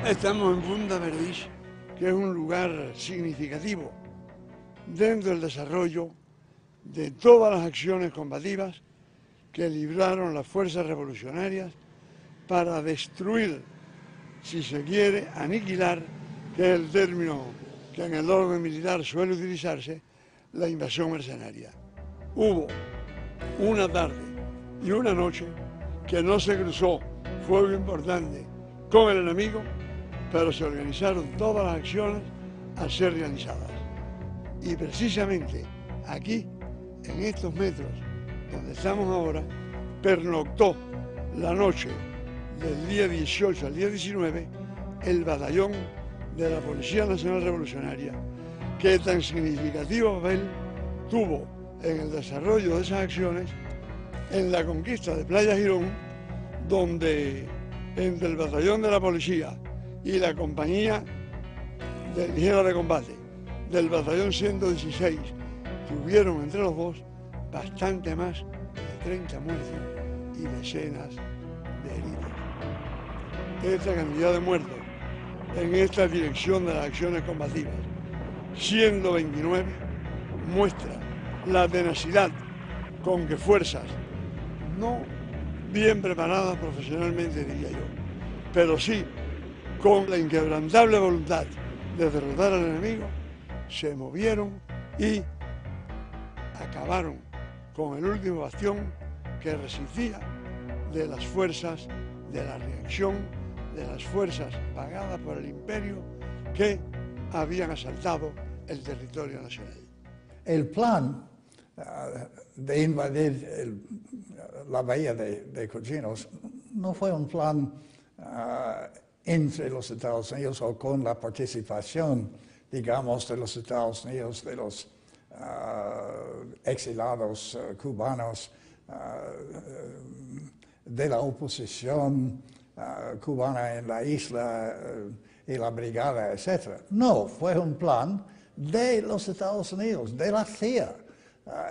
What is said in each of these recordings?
Estamos en Punta Perdiz, que es un lugar significativo dentro del desarrollo de todas las acciones combativas que libraron las fuerzas revolucionarias para destruir, si se quiere, aniquilar, que es el término que en el orden militar suele utilizarse, la invasión mercenaria. Hubo una tarde y una noche que no se cruzó fuego importante con el enemigo, pero se organizaron todas las acciones a ser realizadas. Y precisamente aquí, en estos metros donde estamos ahora, pernoctó la noche del día 18 al día 19 el batallón de la Policía Nacional Revolucionaria, que tan significativo papel tuvo en el desarrollo de esas acciones en la conquista de Playa Girón, donde entre el batallón de la policía y la compañía de ligera de combate del batallón 116 tuvieron entre los dos bastante más de 30 muertos y decenas de heridos. Esta cantidad de muertos en esta dirección de las acciones combativas, siendo 29, muestra la tenacidad con que fuerzas no bien preparadas profesionalmente, diría yo, pero sí con la inquebrantable voluntad de derrotar al enemigo, se movieron y acabaron con el último bastión que resistía de las fuerzas de la reacción, de las fuerzas pagadas por el imperio que habían asaltado el territorio nacional. El plan de invadir la bahía de Cochinos no fue un plan entre los Estados Unidos o con la participación, digamos, de los Estados Unidos, de los exilados cubanos, de la oposición cubana en la isla y la brigada, etc. No, fue un plan de los Estados Unidos, de la CIA.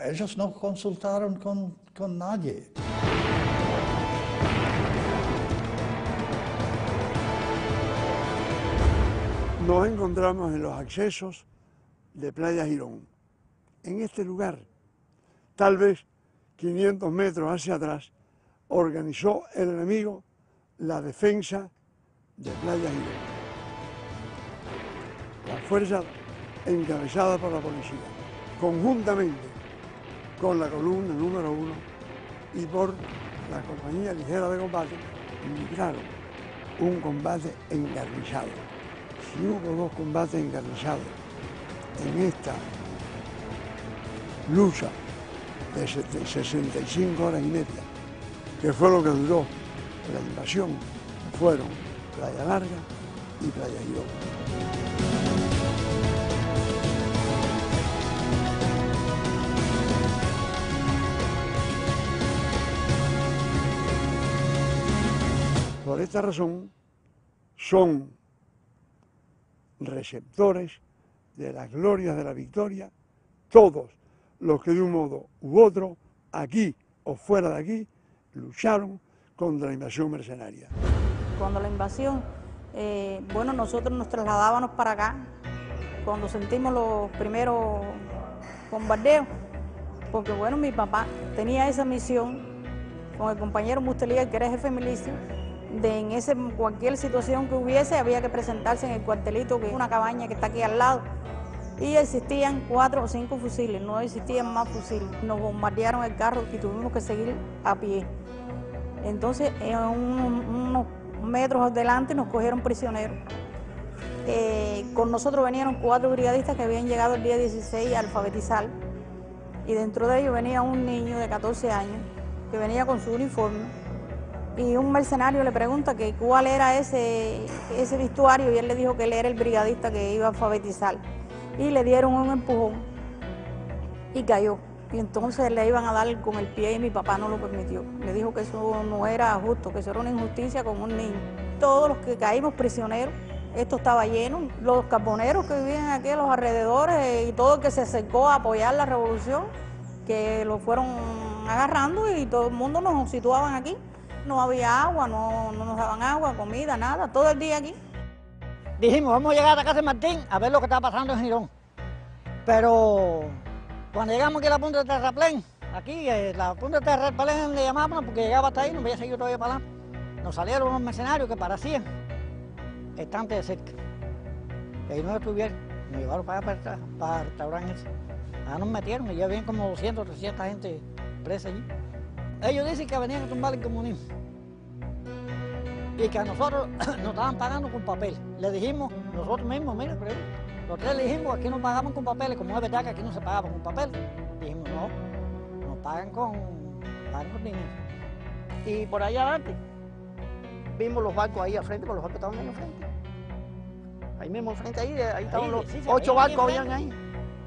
Ellos no consultaron con nadie. Nos encontramos en los accesos de Playa Girón. En este lugar, tal vez 500 metros hacia atrás, organizó el enemigo la defensa de Playa Girón. Las fuerzas encabezadas por la policía, conjuntamente con la columna número 1 y por la compañía ligera de combate, libraron un combate encarnizado. Si hubo dos combates encarnizados en esta lucha de 65 horas y media, que fue lo que duró la invasión, fueron Playa Larga y Playa Girón. Por esta razón, son receptores de las glorias de la victoria todos los que de un modo u otro, aquí o fuera de aquí, lucharon contra la invasión mercenaria. Cuando la invasión, bueno, nosotros nos trasladábamos para acá, cuando sentimos los primeros bombardeos, porque bueno, mi papá tenía esa misión con el compañero Mustelía, que era jefe milicio, de en cualquier situación que hubiese había que presentarse en el cuartelito, que es una cabaña que está aquí al lado, y existían 4 o 5 fusiles, no existían más fusiles. Nos bombardearon el carro y tuvimos que seguir a pie. Entonces, en unos metros adelante nos cogieron prisioneros. Con nosotros venían 4 brigadistas que habían llegado el día 16 a alfabetizar, y dentro de ellos venía un niño de 14 años que venía con su uniforme, y un mercenario le pregunta que cuál era ese vestuario, y él le dijo que él era el brigadista que iba a alfabetizar, y le dieron un empujón y cayó, y entonces le iban a dar con el pie y mi papá no lo permitió. Le dijo que eso no era justo, que eso era una injusticia con un niño. Todos los que caímos prisioneros, esto estaba lleno, los carboneros que vivían aquí a los alrededores y todo el que se acercó a apoyar la revolución, que lo fueron agarrando y todo el mundo nos situaban aquí. No había agua, no nos daban agua, comida, nada, todo el día aquí. dijimos, vamos a llegar a la casa de Martín a ver lo que está pasando en Girón. Pero cuando llegamos aquí a la punta de Terraplén, aquí, la punta de Terraplén le llamábamos porque llegaba hasta ahí, no había seguido todavía para adelante. Nos salieron unos mercenarios que parecían estantes de cerca. Y ahí nos estuvieron, nos llevaron para allá, para el restaurante ese. Allá nos metieron y ya habían como 200, 300 gente presa allí. Ellos dicen que venían a tumbar el comunismo y que a nosotros nos estaban pagando con papel. Le dijimos nosotros mismos, mira, pero los tres le dijimos que aquí nos pagaban con papeles, como es verdad que aquí no se pagaba con papel. Dijimos, no, nos pagan con dinero. Y por allá adelante vimos los barcos ahí al frente, porque los barcos estaban ahí al frente. Ahí mismo al frente, ahí estaban los 8 barcos habían ahí.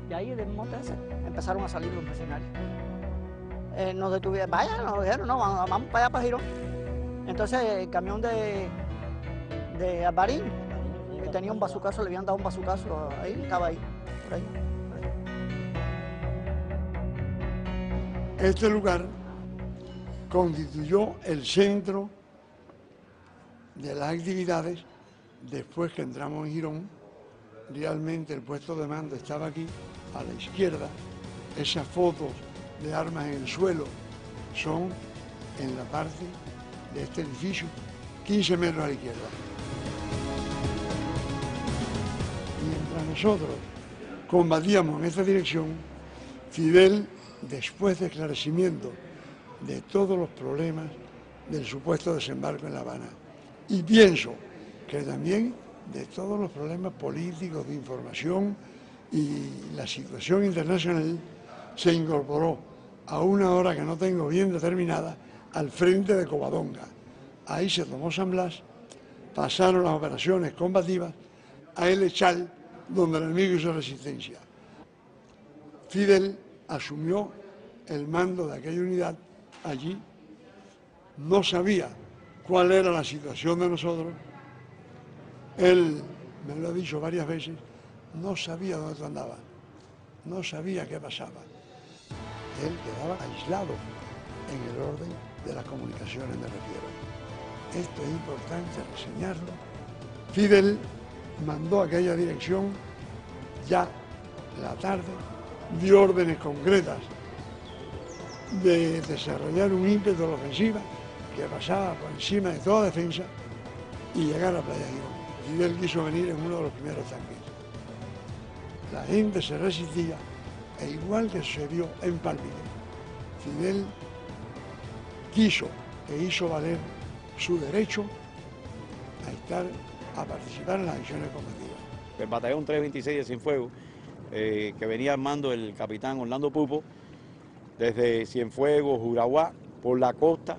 Y ahí del monte ese empezaron a salir los mercenarios. Nos detuvieron, vaya, nos dijeron, no, vamos para allá, para Girón. Entonces el camión de Alvarín, que tenía un bazucazo, le habían dado un bazucazo ahí, estaba ahí, por ahí. Este lugar constituyó el centro de las actividades después que entramos en Girón. Realmente el puesto de mando estaba aquí, a la izquierda. Esas fotos de armas en el suelo son en la parte de este edificio, 15 metros a la izquierda. Mientras nosotros combatíamos en esta dirección, Fidel, después de esclarecimiento de todos los problemas del supuesto desembarco en La Habana, y pienso que también de todos los problemas políticos, de información y la situación internacional, se incorporó a una hora que no tengo bien determinada al frente de Covadonga. Ahí se tomó San Blas, pasaron las operaciones combativas a El Echal, donde el enemigo hizo resistencia. Fidel asumió el mando de aquella unidad allí, no sabía cuál era la situación de nosotros, él me lo ha dicho varias veces, no sabía dónde andaba, no sabía qué pasaba. Él quedaba aislado en el orden de las comunicaciones, me refiero. Esto es importante reseñarlo. Fidel mandó a aquella dirección ya la tarde, dio órdenes concretas de desarrollar un ímpetu a la ofensiva que pasaba por encima de toda defensa y llegar a Playa Girón. Fidel quiso venir en uno de los primeros tanques. La gente se resistía, e igual que sucedió en Palmira, Fidel quiso e hizo valer su derecho a participar en las acciones combativas. El batallón 326 de Cienfuegos, que venía armando el capitán Orlando Pupo, desde Cienfuegos, Juraguá, por la costa,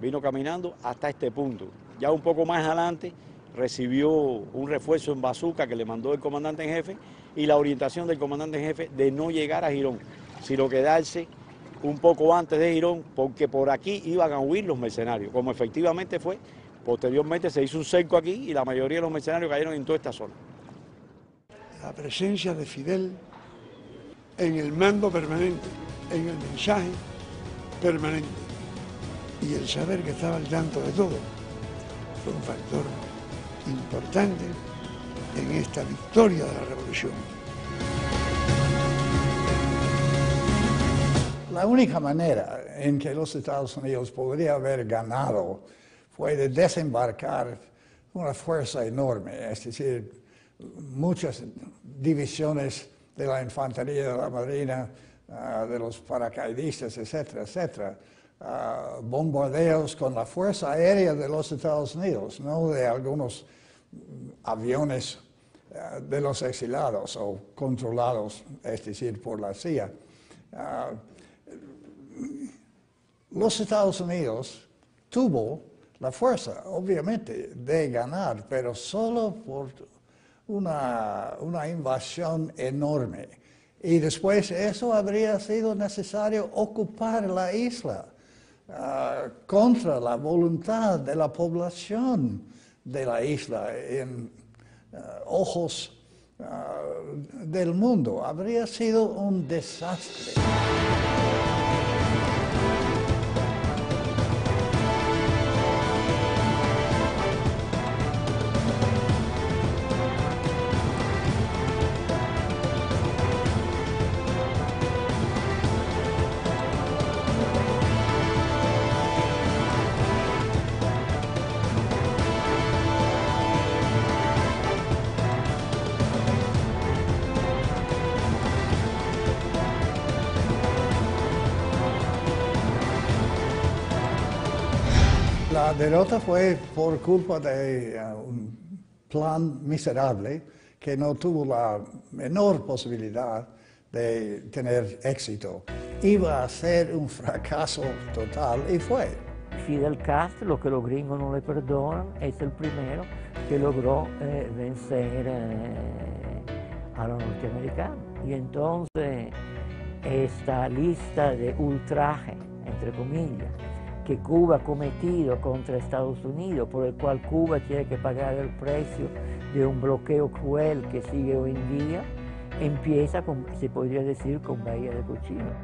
vino caminando hasta este punto. Ya un poco más adelante recibió un refuerzo en bazuca que le mandó el comandante en jefe y la orientación del comandante en jefe de no llegar a Girón, sino quedarse un poco antes de Girón, porque por aquí iban a huir los mercenarios, como efectivamente fue. Posteriormente se hizo un cerco aquí y la mayoría de los mercenarios cayeron en toda esta zona. La presencia de Fidel en el mando permanente, en el mensaje permanente y el saber que estaba al tanto de todo fue un factor importante en esta victoria de la revolución. La única manera en que los Estados Unidos podría haber ganado fue de desembarcar una fuerza enorme, es decir, muchas divisiones de la infantería, de la marina, de los paracaidistas, etcétera, etcétera. Bombardeos con la fuerza aérea de los Estados Unidos, no de algunos aviones de los exilados o controlados, es decir, por la CIA. Los Estados Unidos tuvo la fuerza, obviamente, de ganar, pero solo por una invasión enorme. Y después eso habría sido necesario ocupar la isla contra la voluntad de la población de la isla en ojos del mundo. Habría sido un desastre. La derrota fue por culpa de un plan miserable que no tuvo la menor posibilidad de tener éxito. Iba a ser un fracaso total y fue. Fidel Castro, lo que los gringos no le perdonan, es el primero que logró vencer a los norteamericanos. Y entonces esta lista de ultraje, entre comillas, que Cuba ha cometido contra Estados Unidos, por el cual Cuba tiene que pagar el precio de un bloqueo cruel que sigue hoy en día, empieza, se podría decir, con Bahía de Cochinos.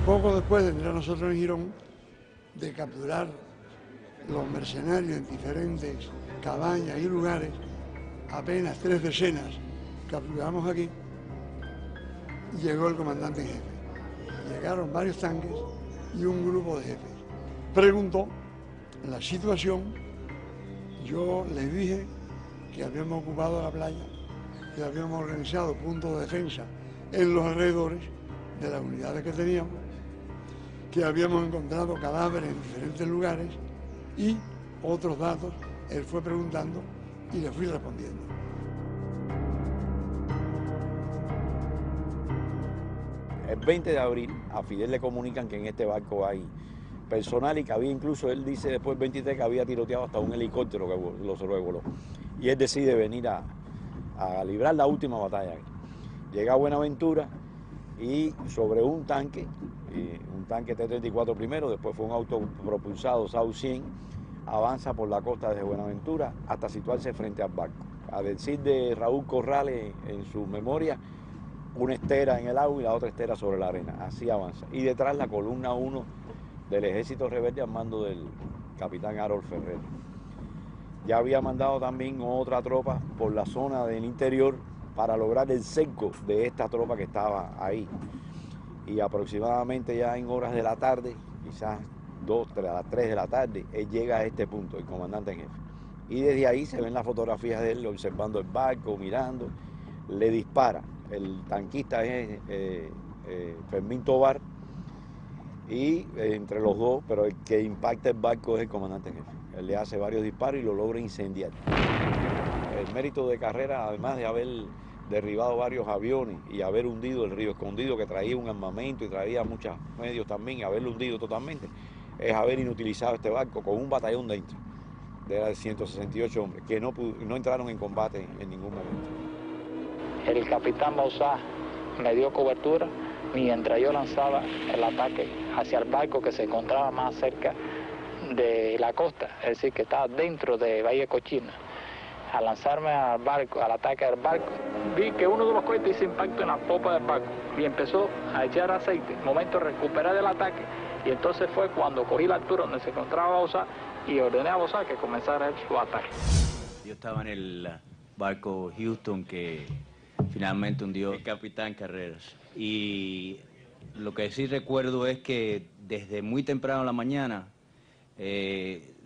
Poco después de entrar nosotros en Girón, de capturar los mercenarios en diferentes cabañas y lugares, apenas 3 decenas capturamos aquí, llegó el comandante en jefe. Llegaron varios tanques y un grupo de jefes. Preguntó la situación, yo les dije que habíamos ocupado la playa, que habíamos organizado puntos de defensa en los alrededores de las unidades que teníamos, que habíamos encontrado cadáveres en diferentes lugares y otros datos. Él fue preguntando y le fui respondiendo. El 20 de abril a Fidel le comunican que en este barco hay personal y que había incluso, él dice después el 23 que había tiroteado hasta un helicóptero que lo sobrevoló. Y él decide venir a librar la última batalla. Llega a Buenaventura y sobre un tanque T-34 primero, después fue un autopropulsado SAU-100, avanza por la costa desde Buenaventura hasta situarse frente al barco. A decir de Raúl Corrales en su memoria, una estera en el agua y la otra estera sobre la arena, así avanza. Y detrás la columna 1 del ejército rebelde al mando del capitán Harold Ferrer. Ya había mandado también otra tropa por la zona del interior para lograr el cerco de esta tropa que estaba ahí. Y aproximadamente ya en horas de la tarde, quizás 3 de la tarde, él llega a este punto, el comandante en jefe. Y desde ahí se ven las fotografías de él observando el barco, mirando, le dispara. El tanquista es Fermín Tobar y entre los dos, pero el que impacta el barco es el comandante en jefe. Él le hace varios disparos y lo logra incendiar. El mérito de Carrera, además de haber derribado varios aviones y haber hundido el Río Escondido, que traía un armamento y traía muchos medios también, y haberlo hundido totalmente, es haber inutilizado este barco con un batallón dentro de 168 hombres, que no entraron en combate en ningún momento. El capitán Bauzá me dio cobertura mientras yo lanzaba el ataque hacia el barco que se encontraba más cerca de la costa, es decir, que estaba dentro de Bahía Cochina. Al lanzarme al barco, al ataque del barco, vi que uno de los cohetes hizo impacto en la popa del barco y empezó a echar aceite. Momento de recuperar el ataque, y entonces fue cuando cogí la altura donde se encontraba Bauzá y ordené a Bauzá que comenzara su ataque. Yo estaba en el barco Houston que finalmente hundió el capitán Carreras. Y lo que sí recuerdo es que desde muy temprano en la mañana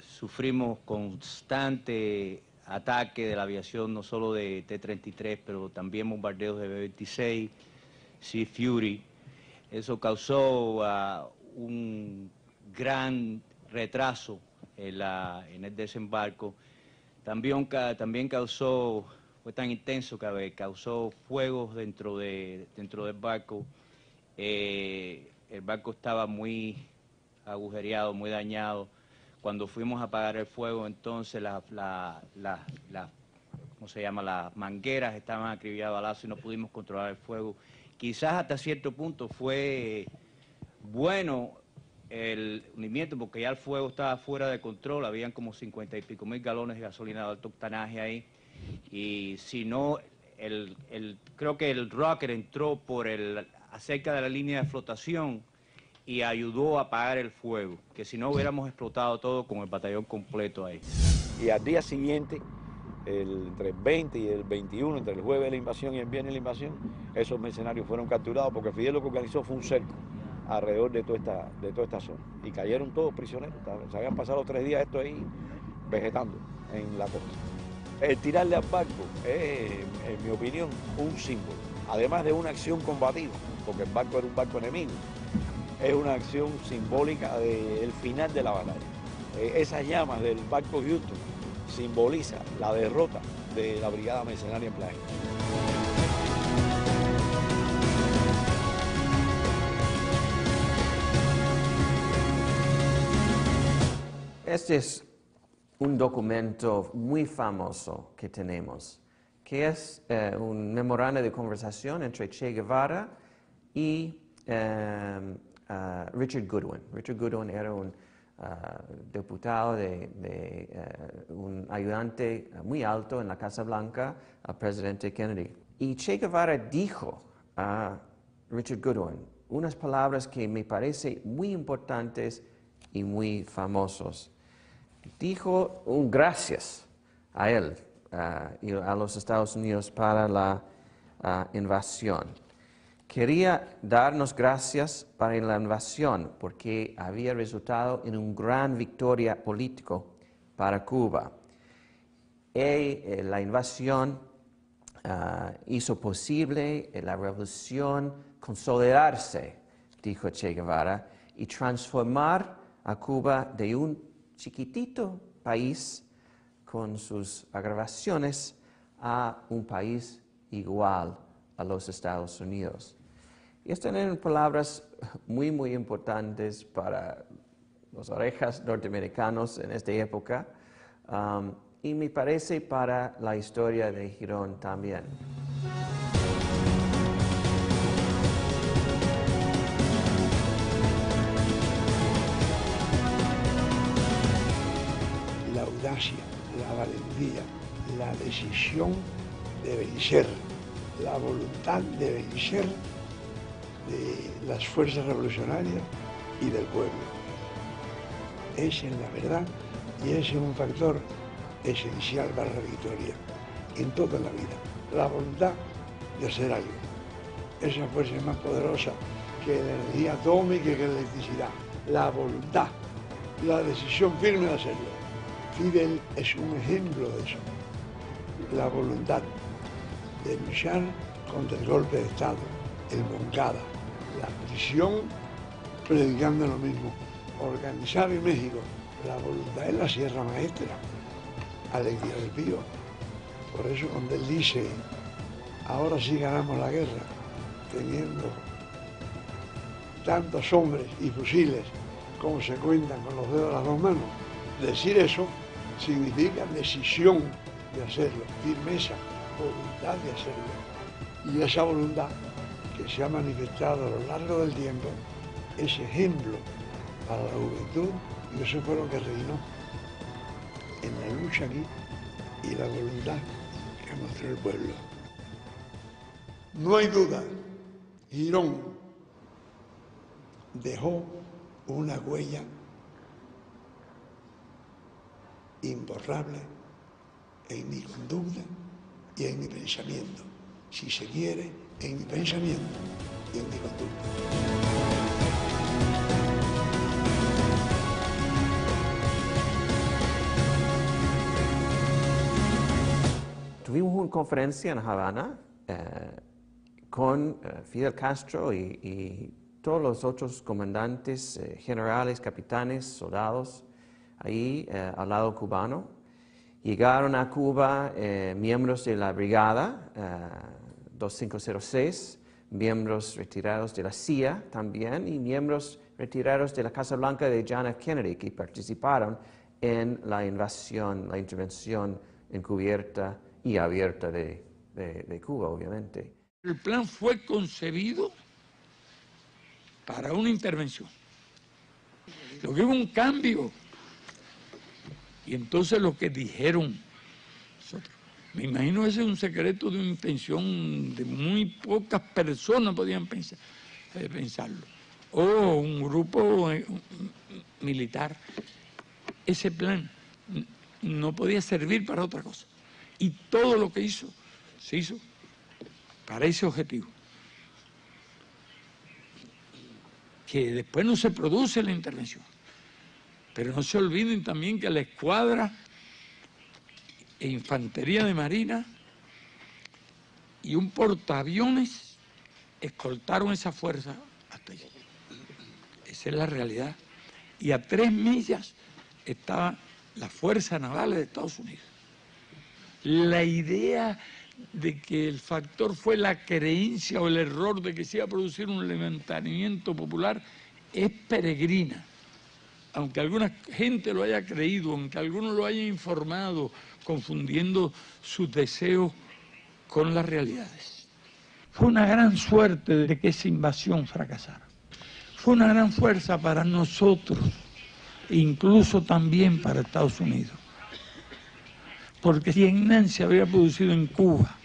sufrimos constante ataque de la aviación, no solo de T-33, pero también bombardeos de B-26, Sea Fury. Eso causó un gran retraso en el desembarco. También causó, fue tan intenso que causó fuegos dentro del barco. El barco estaba muy agujereado, muy dañado. Cuando fuimos a apagar el fuego, entonces las mangueras estaban acribilladas a balazos y no pudimos controlar el fuego. Quizás hasta cierto punto fue bueno el hundimiento porque ya el fuego estaba fuera de control, habían como 50 y pico mil galones de gasolina de alto octanaje ahí. Y si no, creo que el rocket entró acerca de la línea de flotación y ayudó a apagar el fuego, que si no hubiéramos explotado todo con el batallón completo ahí. Y al día siguiente, entre el 20 y el 21, entre el jueves de la invasión y el viernes de la invasión, esos mercenarios fueron capturados porque Fidel lo que organizó fue un cerco alrededor de toda esta zona. Y cayeron todos prisioneros. Se habían pasado 3 días esto ahí vegetando en la costa. El tirarle al barco es, en mi opinión, un símbolo, además de una acción combativa, porque el barco era un barco enemigo, es una acción simbólica del final de la batalla. Esas llamas del barco Houston simbolizan la derrota de la brigada mercenaria en Playa. Este es un documento muy famoso que tenemos, que es un memorando de conversación entre Che Guevara y Richard Goodwin. Richard Goodwin era un diputado un ayudante muy alto en la Casa Blanca al presidente Kennedy. Y Che Guevara dijo a Richard Goodwin unas palabras que me parecen muy importantes y muy famosos. Dijo un gracias a él y a los Estados Unidos para la invasión. Quería darnos gracias para la invasión porque había resultado en una gran victoria política para Cuba. La invasión hizo posible la revolución consolidarse, dijo Che Guevara, y transformar a Cuba de un chiquitito país con sus agravaciones a un país igual a los Estados Unidos. Y estas eran palabras muy, muy importantes para las orejas norteamericanos en esta época y me parece para la historia de Girón también. La audacia, la valentía, la decisión de vencer, la voluntad de vencer de las fuerzas revolucionarias y del pueblo. Esa es la verdad y ese es un factor esencial para la victoria en toda la vida. La voluntad de hacer algo. Esa fuerza es más poderosa que la energía atómica y que la electricidad. La voluntad, la decisión firme de hacerlo. Fidel es un ejemplo de eso. La voluntad de luchar contra el golpe de Estado, el Moncada, la prisión, predicando lo mismo. Organizar en México, la voluntad es la Sierra Maestra, Alegría del Pío. Por eso cuando él dice, ahora sí ganamos la guerra, teniendo tantos hombres y fusiles como se cuentan con los dedos de las dos manos, decir eso significa decisión de hacerlo, firmeza, voluntad de hacerlo. Y esa voluntad que se ha manifestado a lo largo del tiempo es ejemplo para la juventud y eso fue lo que reinó en la lucha aquí y la voluntad que mostró el pueblo. No hay duda, Girón dejó una huella imborrable en mi conducta y en mi pensamiento, si se quiere, en mi pensamiento y en mi conducta. Tuvimos una conferencia en Havana con Fidel Castro y todos los otros comandantes, generales, capitanes, soldados, ahí al lado cubano. Llegaron a Cuba miembros de la brigada 2506, miembros retirados de la CIA también y miembros retirados de la Casa Blanca de John F. Kennedy que participaron en la invasión, la intervención encubierta y abierta de Cuba, obviamente. El plan fue concebido para una intervención. Lo que hubo un cambio. Y entonces lo que dijeron, me imagino ese es un secreto de una intención de muy pocas personas podían pensarlo. O un grupo militar. Ese plan no podía servir para otra cosa. Y todo lo que hizo, se hizo para ese objetivo. Que después no se produce la intervención. Pero no se olviden también que la escuadra e infantería de marina y un portaaviones escoltaron esa fuerza hasta allí. Esa es la realidad. Y a 3 millas estaba la Fuerza Naval de Estados Unidos. La idea de que el factor fue la creencia o el error de que se iba a producir un levantamiento popular es peregrina. Aunque alguna gente lo haya creído, aunque algunos lo hayan informado, confundiendo sus deseos con las realidades. Fue una gran suerte de que esa invasión fracasara. Fue una gran fuerza para nosotros, incluso también para Estados Unidos. Porque Vietnam se había producido en Cuba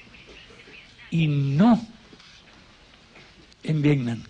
y no en Vietnam.